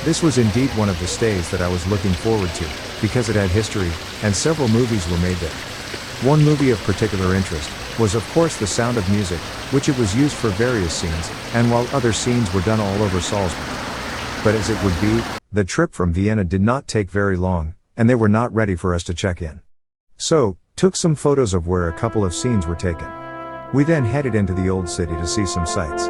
This was indeed one of the stays that I was looking forward to, because it had history, and several movies were made there. One movie of particular interest was of course The Sound of Music, which it was used for various scenes, and while other scenes were done all over Salzburg. But as it would be, the trip from Vienna did not take very long, and they were not ready for us to check in. So, took some photos of where a couple of scenes were taken. We then headed into the old city to see some sights.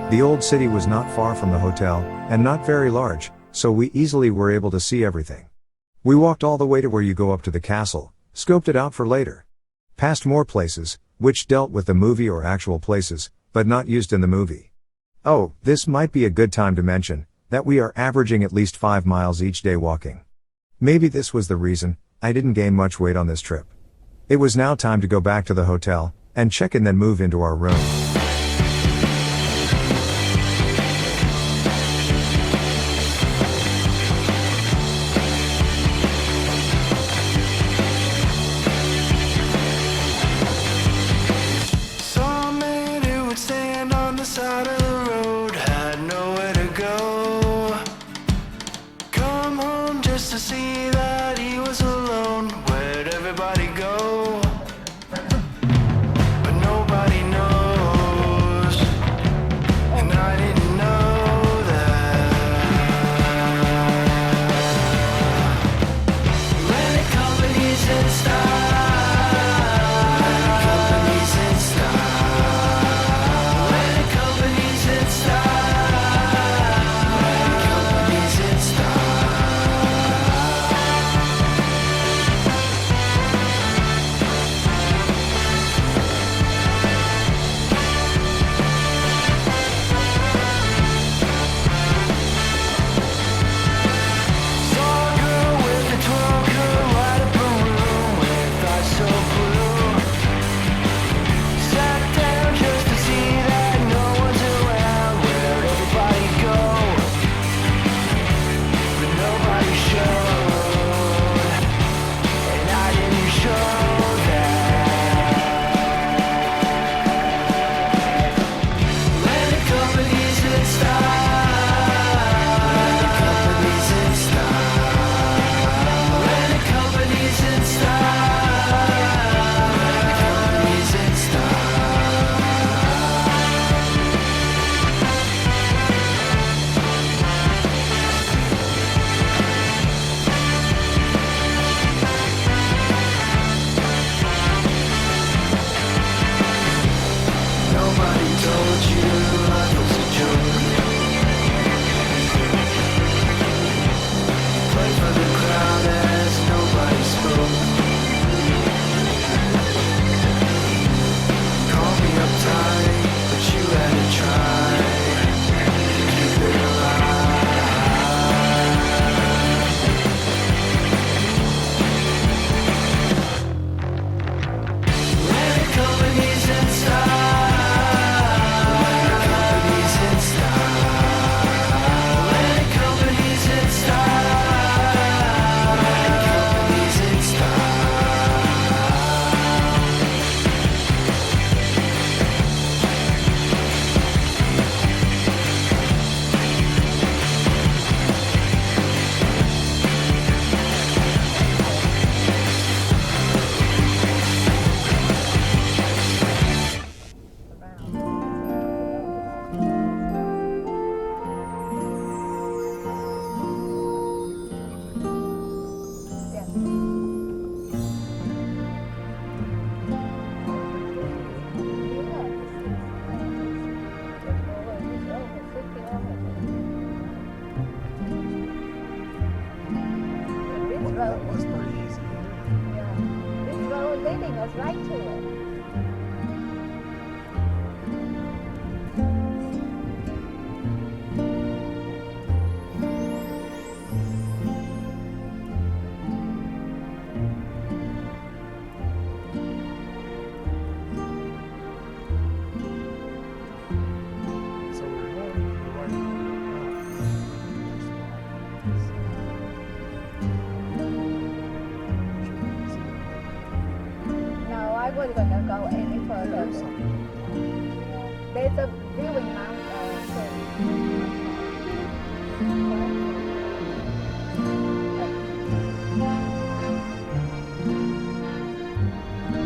The old city was not far from the hotel, and not very large, so we easily were able to see everything. We walked all the way to where you go up to the castle, scoped it out for later. Passed more places, which dealt with the movie or actual places, but not used in the movie. Oh, this might be a good time to mention, that we are averaging at least 5 miles each day walking. Maybe this was the reason I didn't gain much weight on this trip. It was now time to go back to the hotel, and check in, then move into our room. To see that he was alone, where'd everybody go? But nobody knows, and I didn't know that. Rented companies in style, rented companies in style, rented companies in style, rented companies in style. Saw a girl with a 12 girl light up a room with road. was pretty easy. Yeah. This road leading us right to it. So we're going the right No, I wasn't gonna go any further. There's a viewing mount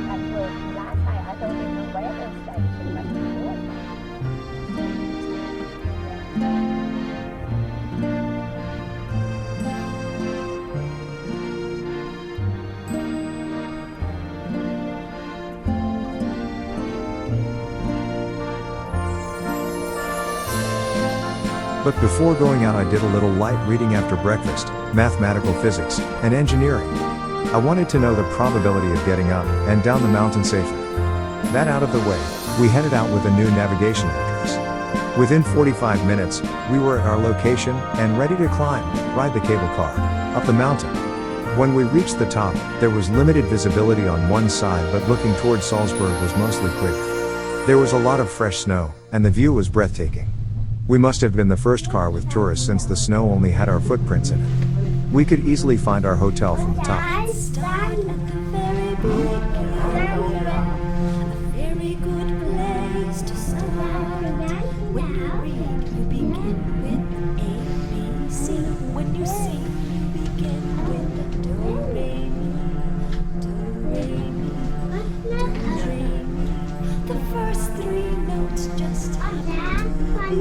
at work. Last night I don't even know where the station but But before going out I did a little light reading after breakfast, mathematical physics, and engineering. I wanted to know the probability of getting up and down the mountain safely. That out of the way, we headed out with a new navigation address. Within 45 minutes, we were at our location and ready to ride the cable car, up the mountain. When we reached the top, there was limited visibility on one side but looking towards Salzburg was mostly clear. There was a lot of fresh snow, and the view was breathtaking. We must have been the first car with tourists since the snow only had our footprints in it. We could easily find our hotel from the top. Start at the very beginning. A very good place to start. When you read, you begin with A, B, C. When you sing, you begin with do, re, mi, do, re, mi, do, re, mi. The first three notes just happen to be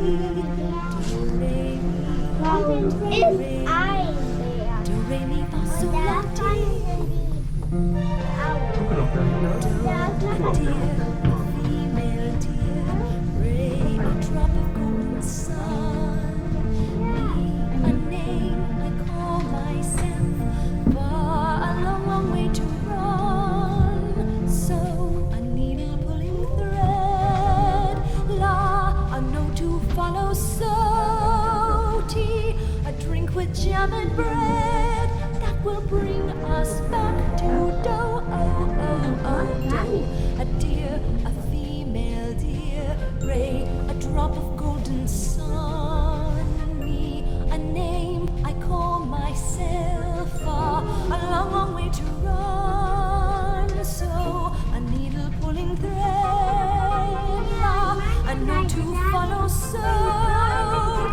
do, re, mi, do, re, mi. Do, re, mi, fa, sol, la, ti. Do, a deer, a female deer, ray, a drop of golden sun. Me, a name I call myself, far a long, long way to run. So, a needle pulling thread, la, a note to follow, so, tea, a drink with jam and bread that will bring us back to dough, oh, oh, oh, dough. A deer, a female deer, ray, a drop of golden sun. Me, a name I call myself, far a long, long way to run. So, a needle pulling thread, a note to follow, so,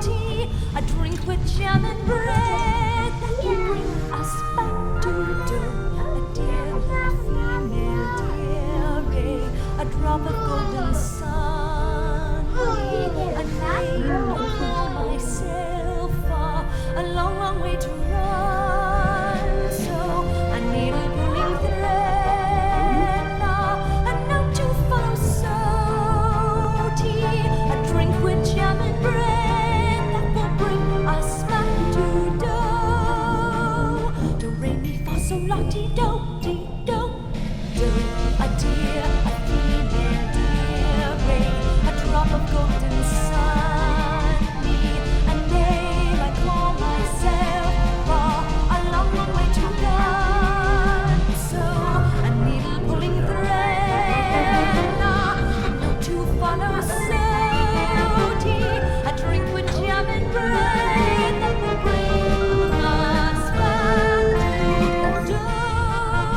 tea, a drink with jam and bread that will bring us back to dough. A deer, a female deer, ray, a drop of golden sun. Me, a name I call myself, far a long, long way to run. So, a needle pulling thread, a note to follow, so, tea, a drink with jam and bread that will bring us back to dough. Do, re, mi, fa, sol, la, ti, do, ti, do. Do, a deer, a female deer, ray, a drop of golden sun. Me, a name I call myself, far a long, long way to run. So, a needle pulling thread, a note to follow, so, tea, a drink with jam and bread that will bring us back to dough.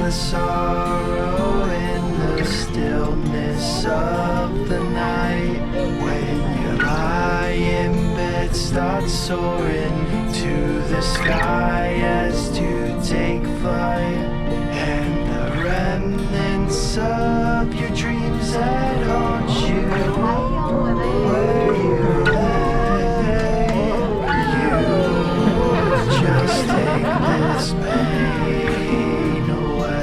the sorrow in the stillness of the night. When you lie in bed, start soaring to the sky as to take flight. And the remnants of your dreams that haunt you, where you lay, you just take this pain away.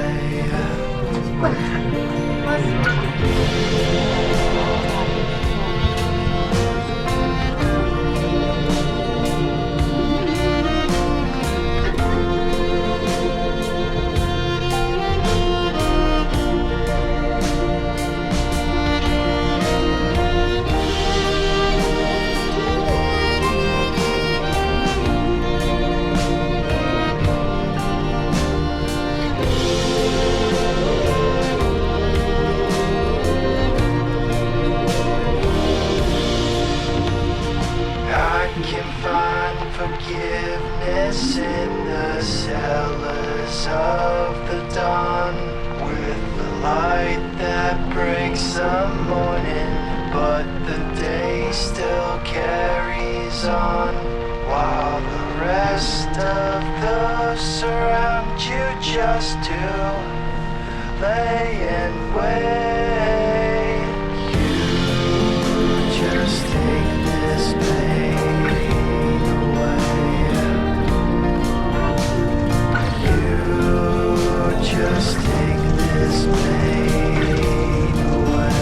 I can find forgiveness in the cellars of the dawn, with the light that breaks the morning, but the day still carries on, while the rest of those surround you just to lay and wait. You just take this pain away. You just take this pain away.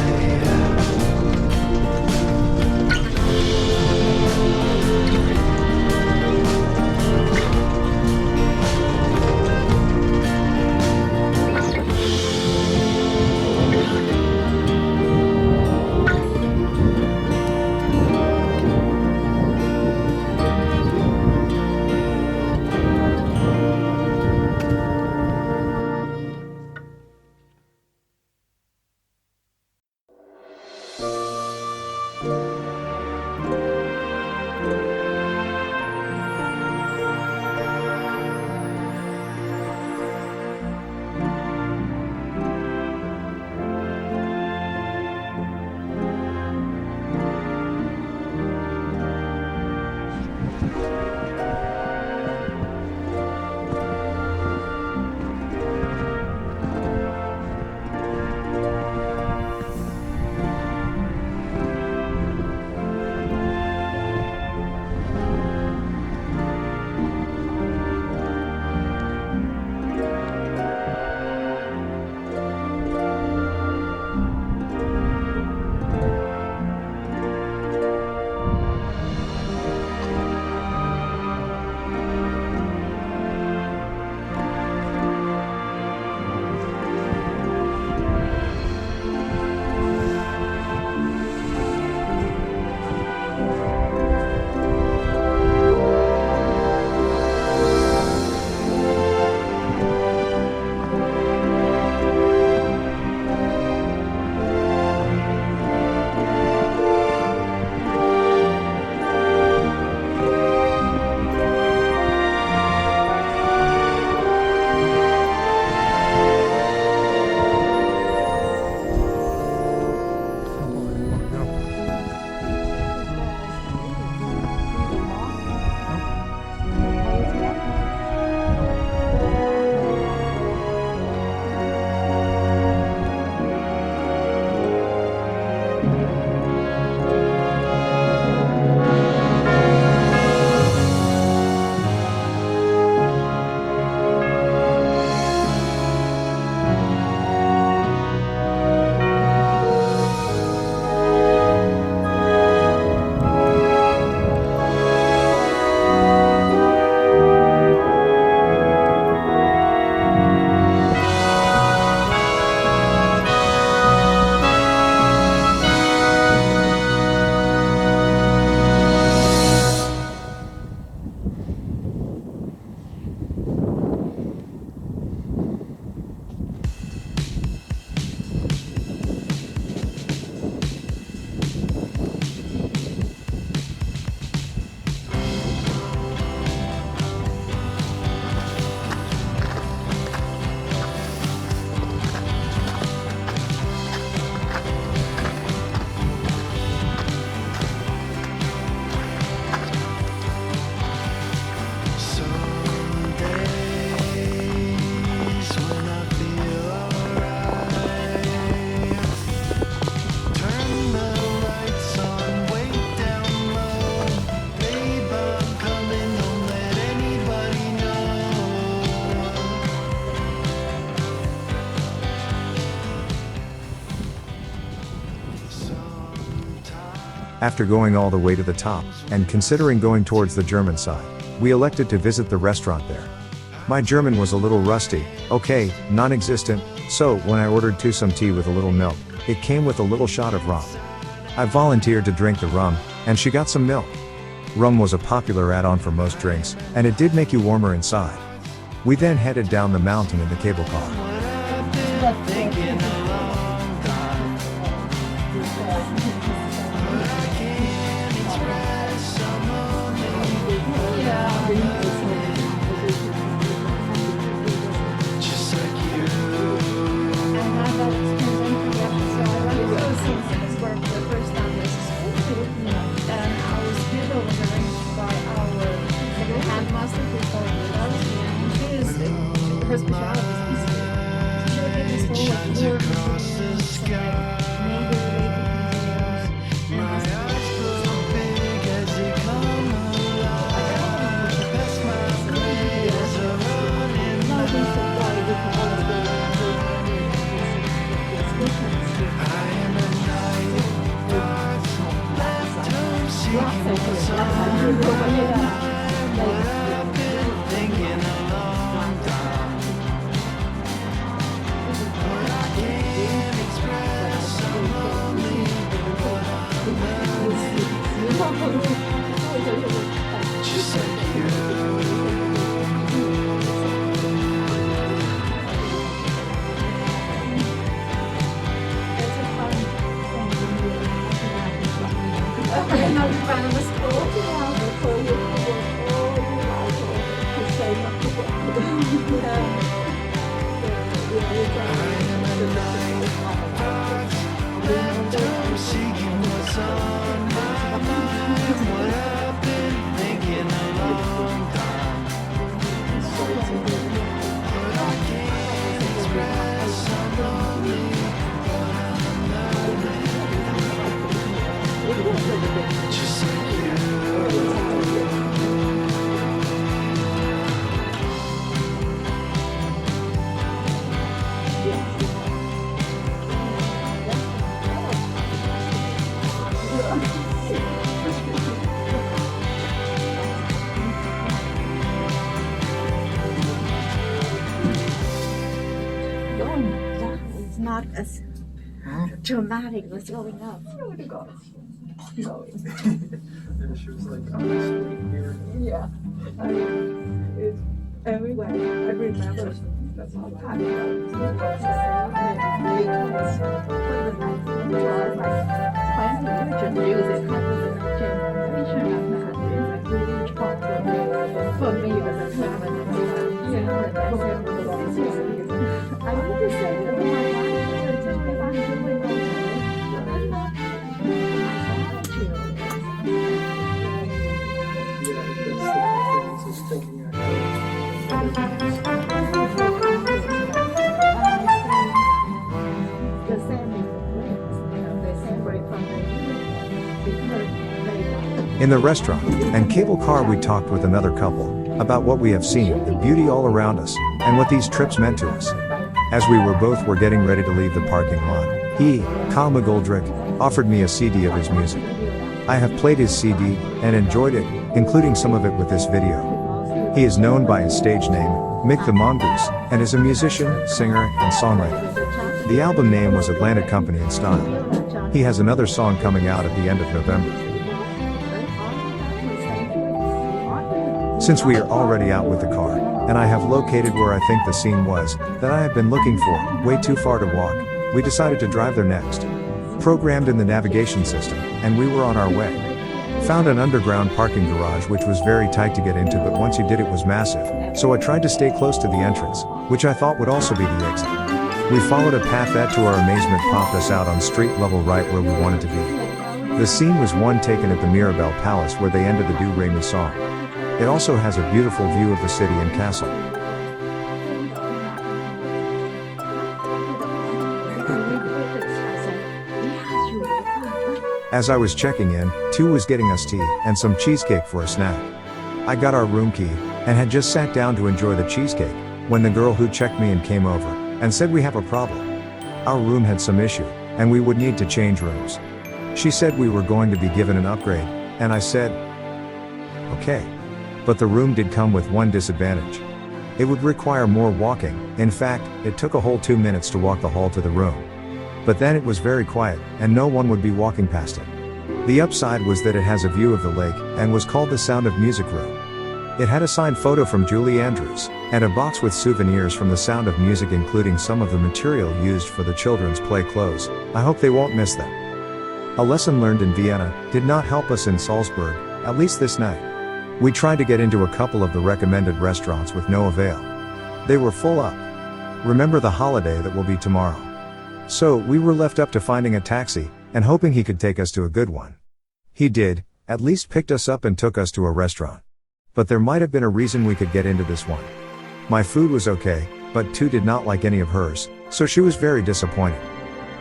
After going all the way to the top, and considering going towards the German side, we elected to visit the restaurant there. My German was a little rusty, okay, non-existent, so when I ordered some tea with a little milk, it came with a little shot of rum. I volunteered to drink the rum, and she got some milk. Rum was a popular add-on for most drinks, and it did make you warmer inside. We then headed down the mountain in the cable car. Her specialty is she would give us full of tours, maybe not as dramatic as going up. And she was like, on the street here. Yeah, I mean, it's everywhere. I remember that's all I just use it as a generation of that. It's a really important for me as a parent. I want to say that my life is always I'm doing In the restaurant and cable car we talked with another couple about what we have seen, the beauty all around us, and what these trips meant to us. As we were getting ready to leave the parking lot, he, Kyle McGoldrick, offered me a CD of his music. I have played his CD and enjoyed it, including some of it with this video. He is known by his stage name, Mick the Mongoose, and is a musician, singer, and songwriter. The album name was Atlanta Company in Style. He has another song coming out at the end of November. Since we are already out with the car, and I have located where I think the scene was, that I have been looking for, way too far to walk, we decided to drive there next. Programmed in the navigation system, and we were on our way. Found an underground parking garage which was very tight to get into, but once you did it was massive, so I tried to stay close to the entrance, which I thought would also be the exit. We followed a path that to our amazement popped us out on street level right where we wanted to be. The scene was one taken at the Mirabelle Palace where they ended the Do Re Mi song. It also has a beautiful view of the city and castle. As I was checking in, Tu was getting us tea and some cheesecake for a snack. I got our room key and had just sat down to enjoy the cheesecake when the girl who checked me in came over and said we have a problem. Our room had some issue and we would need to change rooms. She said we were going to be given an upgrade, and I said, okay. But the room did come with one disadvantage. It would require more walking. In fact, it took a whole 2 minutes to walk the hall to the room. But then it was very quiet, and no one would be walking past it. The upside was that it has a view of the lake, and was called the Sound of Music Room. It had a signed photo from Julie Andrews, and a box with souvenirs from the Sound of Music, including some of the material used for the children's play clothes. I hope they won't miss them. A lesson learned in Vienna did not help us in Salzburg, at least this night. We tried to get into a couple of the recommended restaurants with no avail. They were full up. Remember the holiday that will be tomorrow. So, we were left up to finding a taxi, and hoping he could take us to a good one. He did, at least picked us up and took us to a restaurant. But there might have been a reason we could get into this one. My food was okay, but Tu did not like any of hers, so she was very disappointed.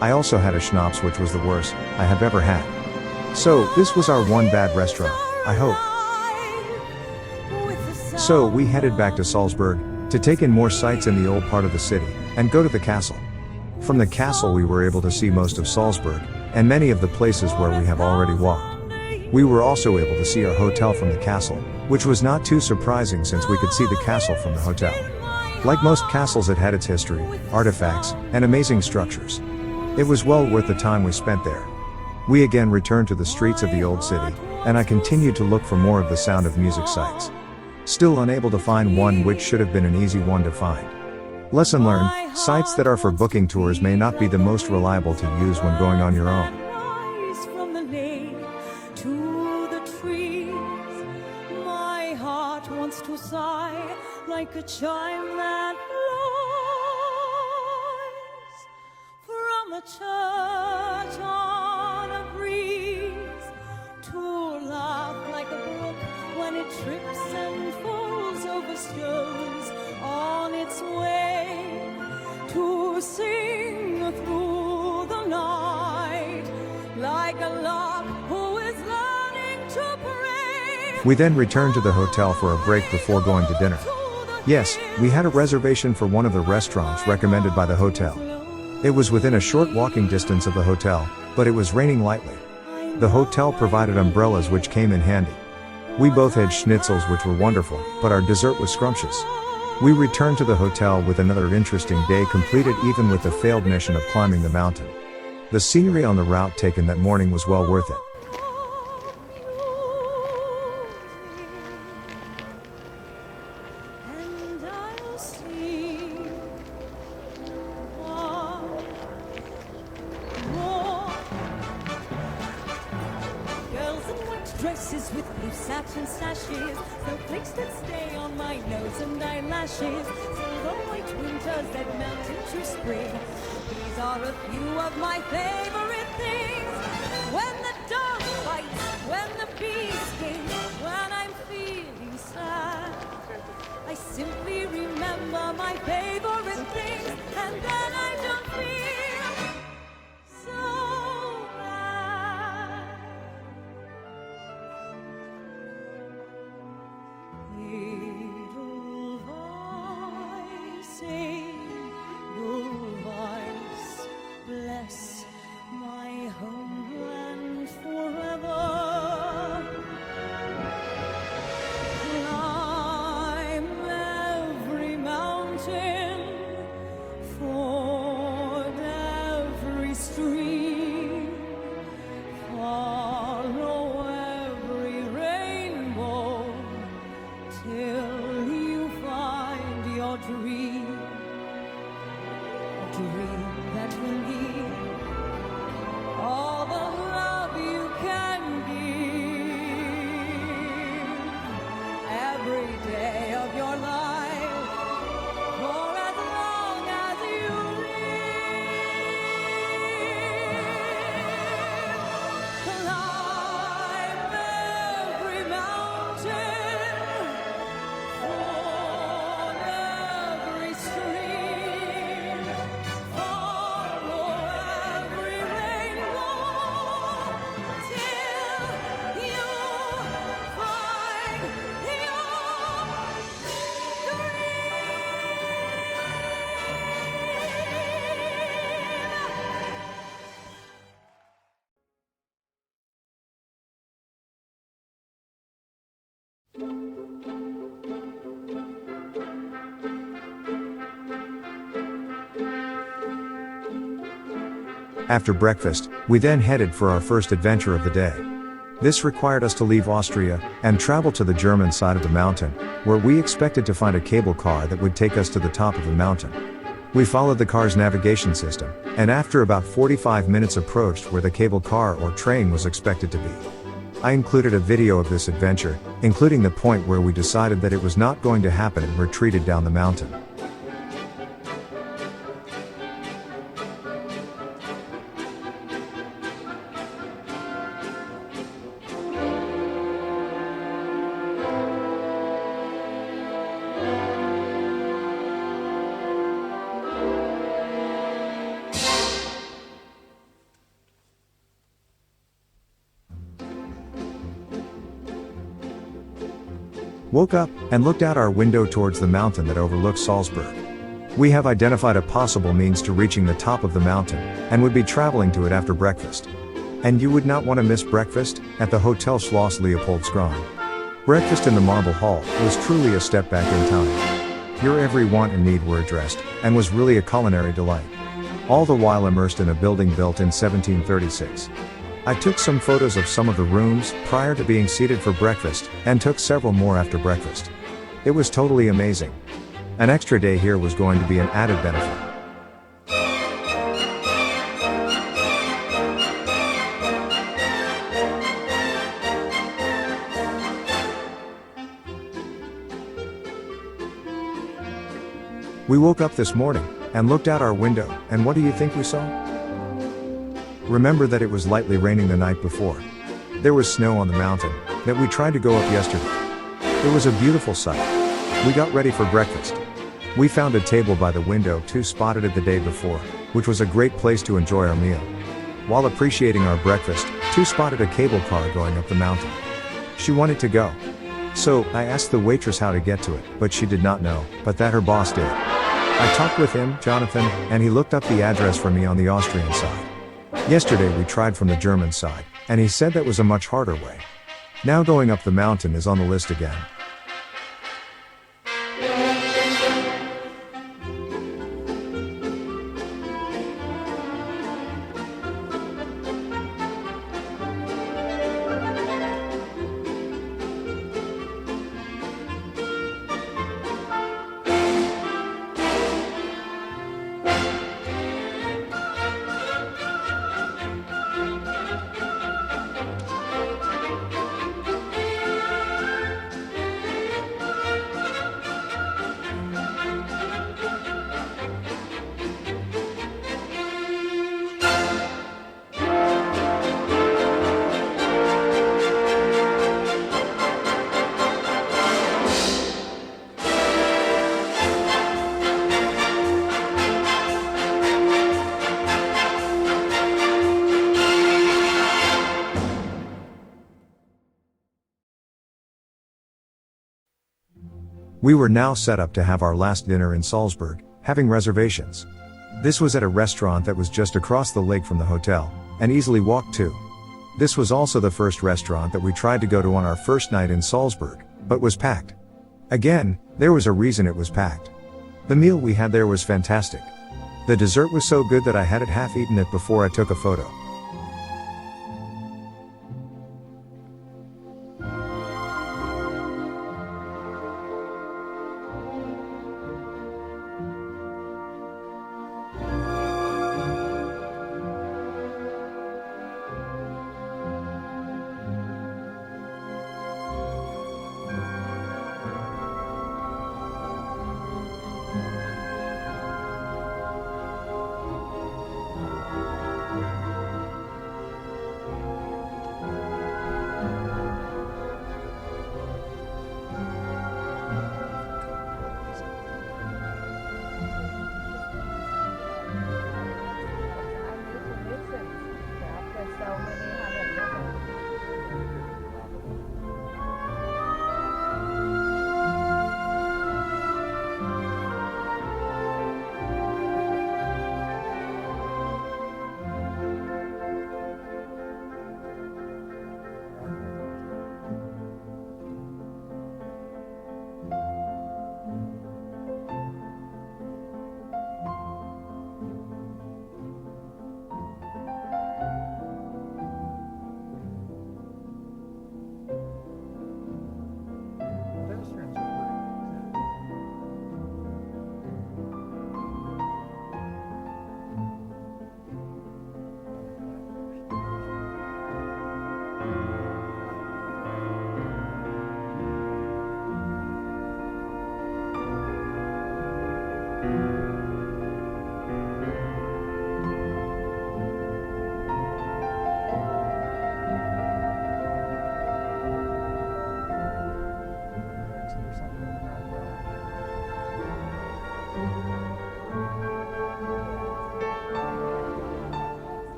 I also had a schnapps, which was the worst I have ever had. So, this was our one bad restaurant, I hope. So, we headed back to Salzburg, to take in more sights in the old part of the city, and go to the castle. From the castle we were able to see most of Salzburg, and many of the places where we have already walked. We were also able to see our hotel from the castle, which was not too surprising since we could see the castle from the hotel. Like most castles, it had its history, artifacts, and amazing structures. It was well worth the time we spent there. We again returned to the streets of the old city, and I continued to look for more of the Sound of Music sites. Still unable to find one, which should have been an easy one to find. Lesson learned, sites that are for booking tours may not be the most reliable to use when going on your own. Rise from the lake to the trees. My heart wants to sigh like a chime that flies from a church on a breeze, to laugh like a brook when it trips and falls over stones on its way, to sing through the night like a lark who is learning to pray. We then returned to the hotel for a break before going to dinner. Yes, we had a reservation for one of the restaurants recommended by the hotel. It was within a short walking distance of the hotel, but it was raining lightly. The hotel provided umbrellas, which came in handy. We both had schnitzels, which were wonderful, but our dessert was scrumptious. We returned to the hotel with another interesting day completed, even with the failed mission of climbing the mountain. The scenery on the route taken that morning was well worth it. And I'll see more girls in white dresses with blue satin sashes, snowflakes that stay on my nose and eyelashes, silver white winters that melt into spring. These are a few of my favorite things. When the dog bites, when the bee stings, when I'm feeling sad, I simply remember my favorite things, and then I don't feel so bad. Edelweiss, Edelweiss, bless my homeland forever. Climb every mountain, ford every stream, follow every rainbow, till you find your dream, a dream that will need all the love you can give every day of your life, for as long as you live. Climb every mountain, ford every stream, follow After breakfast, we then headed for our first adventure of the day. This required us to leave Austria and travel to the German side of the mountain, where we expected to find a cable car that would take us to the top of the mountain. We followed the car's navigation system, and after about 45 minutes approached where the cable car or train was expected to be. I included a video of this adventure, including the point where we decided that it was not going to happen and retreated down the mountain. Woke up and looked out our window towards the mountain that overlooks Salzburg. We have identified a possible means to reaching the top of the mountain and would be traveling to it after breakfast. And you would not want to miss breakfast at the Hotel Schloss Leopoldskron. Breakfast in the Marble Hall was truly a step back in time. Your every want and need were addressed, and was really a culinary delight. All the while immersed in a building built in 1736. I took some photos of some of the rooms prior to being seated for breakfast, and took several more after breakfast. It was totally amazing. An extra day here was going to be an added benefit. We woke up this morning and looked out our window, and what do you think we saw? Remember that it was lightly raining the night before. There was snow on the mountain that we tried to go up yesterday. It was a beautiful sight. We got ready for breakfast. We found a table by the window too spotted it the day before, which was a great place to enjoy our meal. While appreciating our breakfast, too spotted a cable car going up the mountain. She wanted to go. So, I asked the waitress how to get to it, but she did not know, but that her boss did. I talked with him, Jonathan, and he looked up the address for me on the Austrian side. Yesterday we tried from the German side, and he said that was a much harder way. Now going up the mountain is on the list again. We were now set up to have our last dinner in Salzburg, having reservations. This was at a restaurant that was just across the lake from the hotel, and easily walked to. This was also the first restaurant that we tried to go to on our first night in Salzburg, but was packed. Again, there was a reason it was packed. The meal we had there was fantastic. The dessert was so good that I had it half eaten it before I took a photo.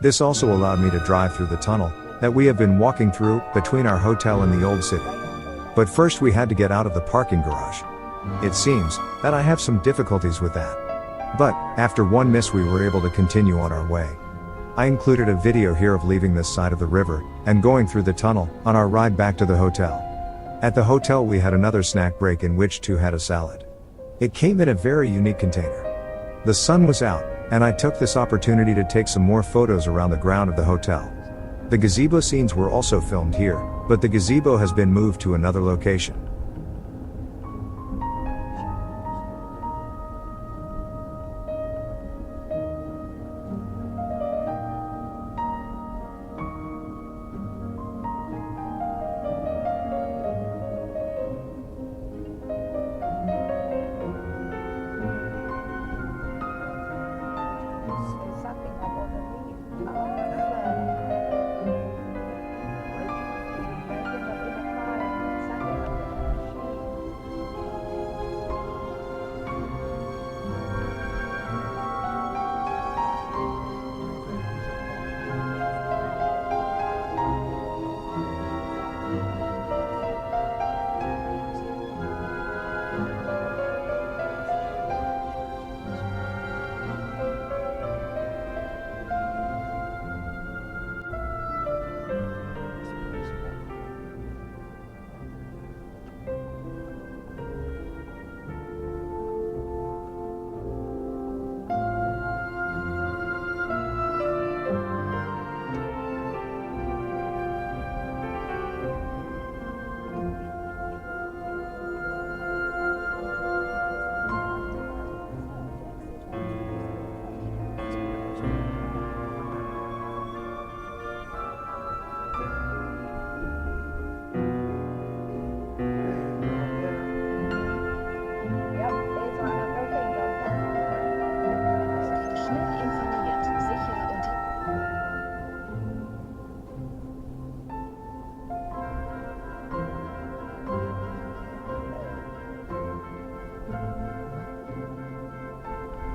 This also allowed me to drive through the tunnel that we have been walking through between our hotel and the old city. But first we had to get out of the parking garage. It seems that I have some difficulties with that. But, after one miss we were able to continue on our way. I included a video here of leaving this side of the river and going through the tunnel on our ride back to the hotel. At the hotel we had another snack break in which two had a salad. It came in a very unique container. The sun was out, and I took this opportunity to take some more photos around the ground of the hotel. The gazebo scenes were also filmed here, but the gazebo has been moved to another location.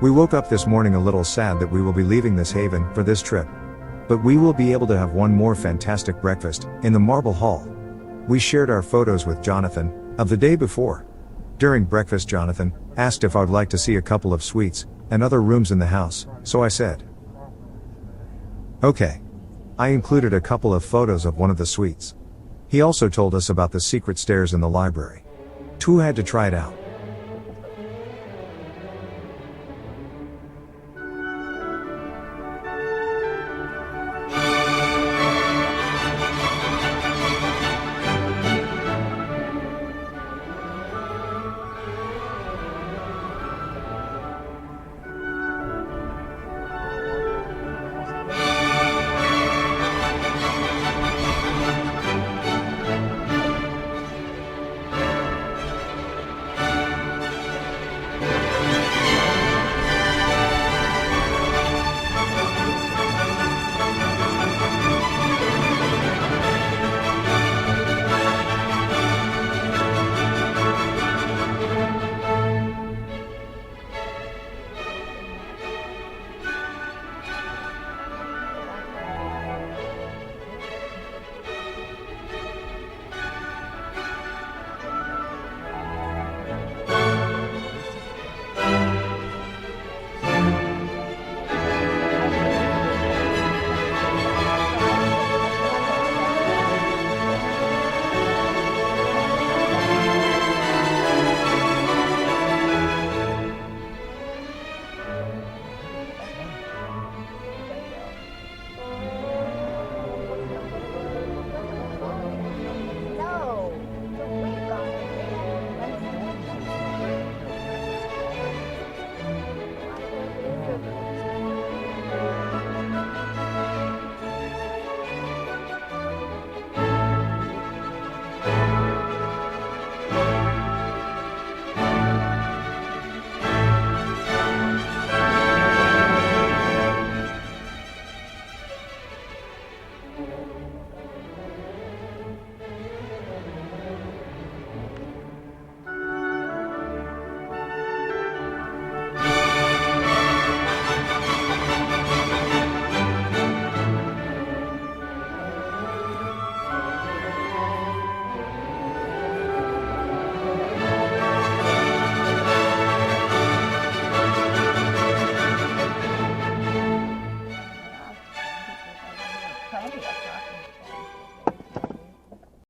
We woke up this morning a little sad that we will be leaving this haven for this trip. But we will be able to have one more fantastic breakfast in the Marble Hall. We shared our photos with Jonathan of the day before. During breakfast Jonathan asked if I would like to see a couple of suites and other rooms in the house, so I said, okay. I included a couple of photos of one of the suites. He also told us about the secret stairs in the library. Two had to try it out.